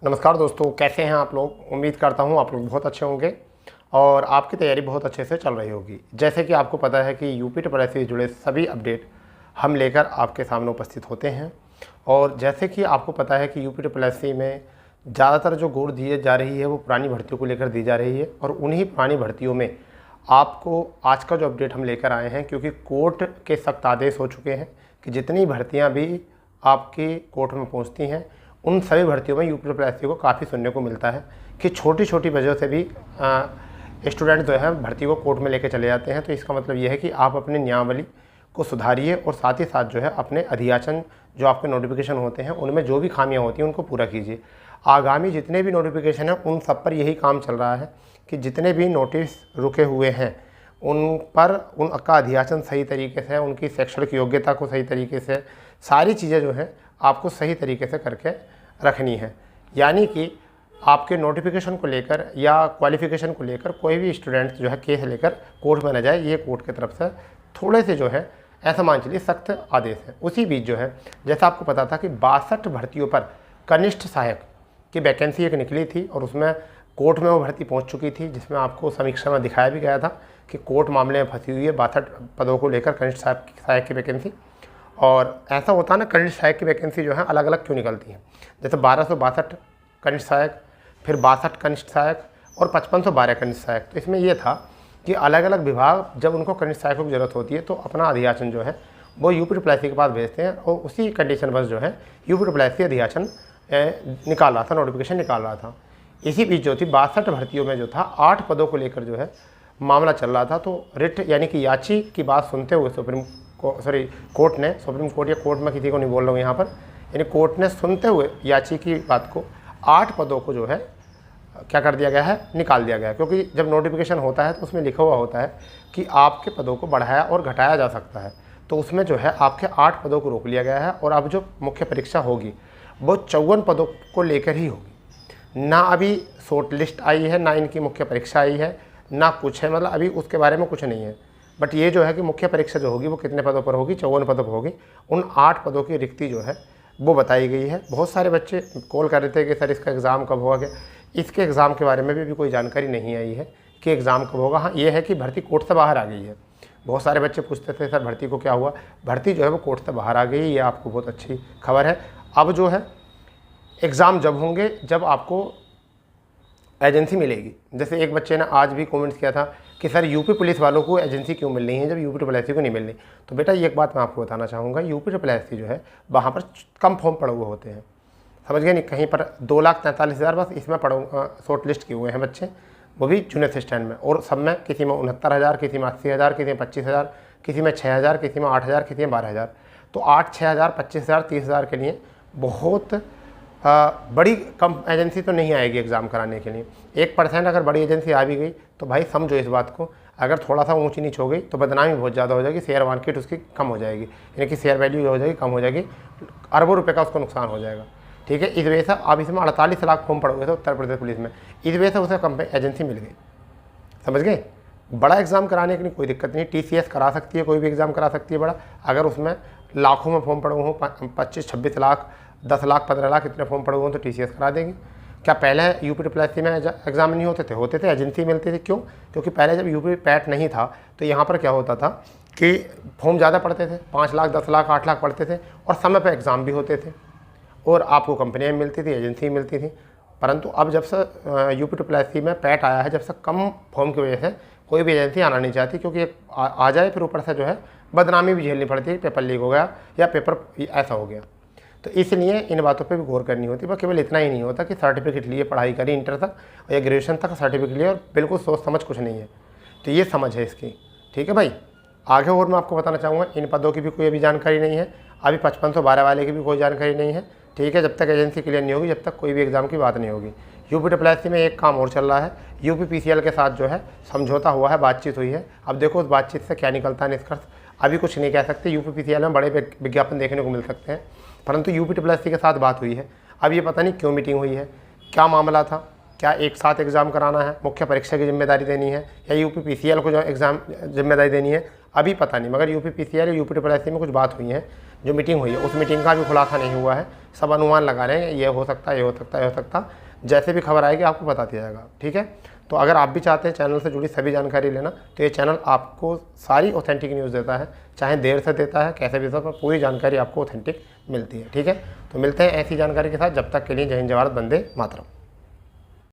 नमस्कार दोस्तों, कैसे हैं आप लोग। उम्मीद करता हूं आप लोग बहुत अच्छे होंगे और आपकी तैयारी बहुत अच्छे से चल रही होगी। जैसे कि आपको पता है कि यूपी ट्रिपल से जुड़े सभी अपडेट हम लेकर आपके सामने उपस्थित होते हैं। और जैसे कि आपको पता है कि यूपी ट्रिपल में ज़्यादातर जो गोड़ दी जा रही है वो पुरानी भर्तियों को लेकर दी जा रही है। और उन्हीं पुरानी भर्तियों में आपको आज का जो अपडेट हम लेकर आए हैं, क्योंकि कोर्ट के सख्त आदेश हो चुके हैं कि जितनी भर्तियाँ भी आपकी कोर्ट में पहुँचती हैं उन सभी भर्तियों में यूपी ट्रिपल को काफ़ी सुनने को मिलता है कि छोटी छोटी वजह से भी स्टूडेंट जो है भर्ती को कोर्ट में लेके चले जाते हैं। तो इसका मतलब ये है कि आप अपने नियमावली को सुधारिए और साथ ही साथ जो है अपने अधियाचन जो आपके नोटिफिकेशन होते हैं उनमें जो भी खामियां होती हैं उनको पूरा कीजिए। आगामी जितने भी नोटिफिकेशन हैं उन सब पर यही काम चल रहा है कि जितने भी नोटिस रुके हुए हैं उन पर उनका अधियाचन सही तरीके से, उनकी शैक्षणिक योग्यता को सही तरीके से, सारी चीज़ें जो हैं आपको सही तरीके से करके रखनी है। यानी कि आपके नोटिफिकेशन को लेकर या क्वालिफ़िकेशन को लेकर कोई भी स्टूडेंट जो है केस लेकर कोर्ट में न जाए, ये कोर्ट की तरफ से थोड़े से जो है ऐसा मान चलिए सख्त आदेश है। उसी बीच जो है जैसा आपको पता था कि 62 भर्तियों पर कनिष्ठ सहायक की वैकेंसी एक निकली थी और उसमें कोर्ट में वो भर्ती पहुंच चुकी थी, जिसमें आपको समीक्षा में दिखाया भी गया था कि कोर्ट मामले में फंसी हुई है 62 पदों को लेकर कनिष्ठ सहायक की वैकेंसी। और ऐसा होता है ना, कनिष्ठ सहायक की वैकेंसी जो है अलग अलग क्यों निकलती हैं। जैसे 1262 कनिष्ठ सहायक, फिर 62 कनिष्ठ सहायक और 5512 कनिष्ठ सहायक। तो इसमें यह था कि अलग अलग विभाग जब उनको कनिष्ठ सहायकों की ज़रूरत होती है तो अपना अधियाचन जो है वो यूपी ट्रिपल के पास भेजते हैं और उसी कंडीशन बस जो है यूपी ट्रिपल अधियाचन निकाल रहा था, नोटिफिकेशन निकाल रहा था। इसी बीच जो थी 62 भर्तियों में जो था 8 पदों को लेकर जो है मामला चल रहा था। तो रिट यानी कि याची की बात सुनते हुए कोर्ट ने, सुप्रीम कोर्ट या कोर्ट में किसी को नहीं बोल रहा हूँ यहाँ पर, यानी कोर्ट ने सुनते हुए याची की बात को 8 पदों को जो है क्या कर दिया गया है, निकाल दिया गया है। क्योंकि जब नोटिफिकेशन होता है तो उसमें लिखा हुआ होता है कि आपके पदों को बढ़ाया और घटाया जा सकता है। तो उसमें जो है आपके 8 पदों को रोक लिया गया है और अब जो मुख्य परीक्षा होगी वो 54 पदों को लेकर ही होगी। ना अभी शॉर्ट लिस्ट आई है, ना इनकी मुख्य परीक्षा आई है, ना कुछ है, मतलब अभी उसके बारे में कुछ नहीं है। बट ये जो है कि मुख्य परीक्षा जो होगी वो कितने पदों पर होगी, 54 पदों पर होगी। उन 8 पदों की रिक्ति जो है वो बताई गई है। बहुत सारे बच्चे कॉल कर रहे थे कि सर इसका एग्ज़ाम कब होगा। इसके एग्ज़ाम के बारे में भी कोई जानकारी नहीं आई है कि एग्ज़ाम कब होगा। हाँ, ये है कि भर्ती कोर्ट से बाहर आ गई है। बहुत सारे बच्चे पूछते थे सर भर्ती को क्या हुआ। भर्ती जो है वो कोर्ट से बाहर आ गई, ये आपको बहुत अच्छी खबर है। अब जो है एग्ज़ाम जब होंगे जब आपको एजेंसी मिलेगी। जैसे एक बच्चे ने आज भी कमेंट्स किया था कि सर यूपी पुलिस वालों को एजेंसी क्यों मिल रही है जब यूपी ट्रिपल को नहीं मिल रही। तो बेटा ये एक बात मैं आपको बताना चाहूँगा, यूपी ट्रिपल जो है वहाँ पर कम फॉर्म पड़े हुए होते हैं, समझ गए नहीं। कहीं पर 2,43,000 बस इसमें शॉर्ट लिस्ट किए हुए हैं बच्चे, वो भी जूनियर स्टैंड में। और सब में किसी में 69,000, किसी में 80,000, किसी में 25,000, किसी में 6,000, किसी में 8,000, किसी में 12,000। तो 8, 6,000, 25,000, 30,000 के लिए बहुत बड़ी कम एजेंसी तो नहीं आएगी एग्ज़ाम कराने के लिए। 1% अगर बड़ी एजेंसी आ भी गई तो भाई समझो इस बात को, अगर थोड़ा सा ऊंची नीच हो गई तो बदनामी बहुत ज़्यादा हो जाएगी, शेयर मार्केट उसकी कम हो जाएगी, यानी कि शेयर वैल्यू हो जाएगी, कम हो जाएगी, अरबों रुपए का उसको नुकसान हो जाएगा। ठीक है, इस वजह से अब इसमें 48 लाख फॉर्म पड़े हुए थे उत्तर प्रदेश पुलिस में, इस वजह से उसे एजेंसी मिल गई, समझ गए। बड़ा एग्ज़ाम कराने के लिए कोई दिक्कत नहीं, TCS करा सकती है, कोई भी एग्ज़ाम करा सकती है बड़ा। अगर उसमें लाखों में फॉर्म पड़े हुए हों, 25-26 लाख, 10 लाख, 15 लाख इतने फॉर्म पड़े हुए हों तो TCS करा देंगे। क्या पहले यूपी ट्रिपल में एग्ज़ाम नहीं होते थे, एजेंसी मिलती थी। क्यों? क्योंकि पहले जब यूपी पैट नहीं था तो यहाँ पर क्या होता था कि फॉर्म ज़्यादा पड़ते थे, 5 लाख, 10 लाख, 8 लाख पड़ते थे और समय पर एग्ज़ाम भी होते थे और आपको कंपनियाँ मिलती थी, एजेंसी मिलती थी। परंतु अब जब से यूपी ट्रिपल में पैट आया है, जब से कम फॉर्म की वजह से कोई भी एजेंसी आना नहीं चाहती, क्योंकि आ जाए फिर ऊपर से जो है बदनामी भी झेलनी पड़ती है, पेपर लीक हो गया या पेपर ऐसा हो गया। तो इसलिए इन बातों पे भी गौर करनी होती है। पर केवल इतना ही नहीं होता कि सर्टिफिकेट लिए, पढ़ाई करी इंटर तक या ग्रेजुएशन तक सर्टिफिकेट लिए और बिल्कुल सोच समझ कुछ नहीं है। तो ये समझ है इसकी, ठीक है भाई। आगे और मैं आपको बताना चाहूँगा, इन पदों की भी कोई अभी जानकारी नहीं है, अभी 5512 वाले की भी कोई जानकारी नहीं है, ठीक है। जब तक एजेंसी क्लियर नहीं होगी, जब तक कोई भी एग्ज़ाम की बात नहीं होगी। यूपी ट्रिपल में एक काम और चल रहा है, यूपी PCL के साथ जो है समझौता हुआ है, बातचीत हुई है। अब देखो उस बातचीत से क्या निकलता है निष्कर्ष, अभी कुछ नहीं कह सकते। यूपी PCL में बड़े विज्ञापन देखने को मिल सकते हैं, परंतु यूपी ट्रिपल के साथ बात हुई है। अब ये पता नहीं क्यों मीटिंग हुई है, क्या मामला था, क्या एक साथ एग्ज़ाम कराना है, मुख्य परीक्षा की जिम्मेदारी देनी है या यूपी PCL को जो एग्ज़ाम जिम्मेदारी देनी है, अभी पता नहीं। मगर यूपी PCL या यूपी ट्रिपल में कुछ बात हुई है जो मीटिंग हुई है उस मीटिंग का भी खुलासा नहीं हुआ है, सब अनुमान लगा रहे हैं, ये हो सकता है, ये हो सकता है, ये हो सकता। जैसे भी खबर आएगी आपको बता दिया जाएगा, ठीक है। तो अगर आप भी चाहते हैं चैनल से जुड़ी सभी जानकारी लेना, तो ये चैनल आपको सारी ऑथेंटिक न्यूज़ देता है, चाहे देर से देता है, कैसे भी, सब पूरी जानकारी आपको ऑथेंटिक मिलती है, ठीक है। तो मिलते हैं ऐसी जानकारी के साथ, जब तक के लिए जय हिंद, जय भारत, वंदे मातरम।